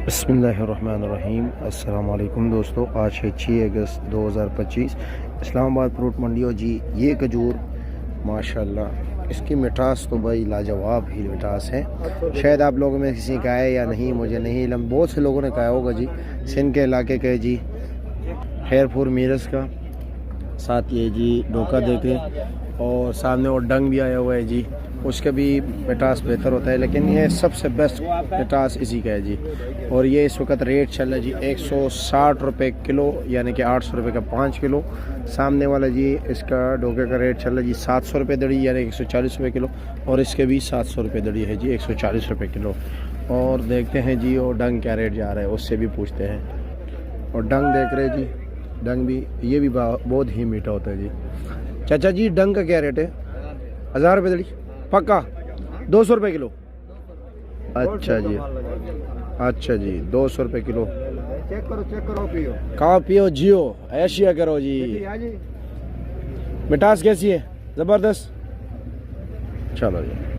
बिस्मिल्लाहिर्रहमानिर्रहीम। अस्सलाम वालेकुम दोस्तों, आज है 6 अगस्त 2025। इस्लामाबाद फ्रूट मंडी। और जी ये खजूर माशाल्लाह इसकी मिठास तो भाई लाजवाब ही मिठास है। शायद आप लोगों में किसी का है या नहीं मुझे नहीं इल्म, बहुत से लोगों ने कहा होगा जी। सिंध के इलाके के जी खैरपुर मीरस का, साथ ये जी डोका देखें और सामने और डंग भी आया हुआ है जी, उसका भी मिठास बेहतर होता है, लेकिन ये सबसे बेस्ट मिठास इसी का है जी। और ये इस वक्त रेट चल रहा है जी 160 रुपये किलो, यानी कि 800 रुपये का 5 किलो। सामने वाला जी इसका डोके का रेट चल रहा है जी 700 रुपये दड़ी, यानी 140 रुपये किलो। और इसके भी 700 रुपये दड़ी है जी, 140 रुपये किलो। और देखते हैं जी वो डंग क्या रेट जा रहा है, उससे भी पूछते हैं। और डंग देख रहे हैं जी, डंग भी ये भी बहुत ही मीठा होता है जी। चाचा जी डंग का क्या रेट है? 1000 रुपये दड़ी पक्का, 200 रुपये किलो। अच्छा जी, अच्छा जी 200 रुपये किलो। चेक करो पियो, खाओ पियो जियो ऐशिया करो जी। मिठास कैसी है? ज़बरदस्त। चलो जी।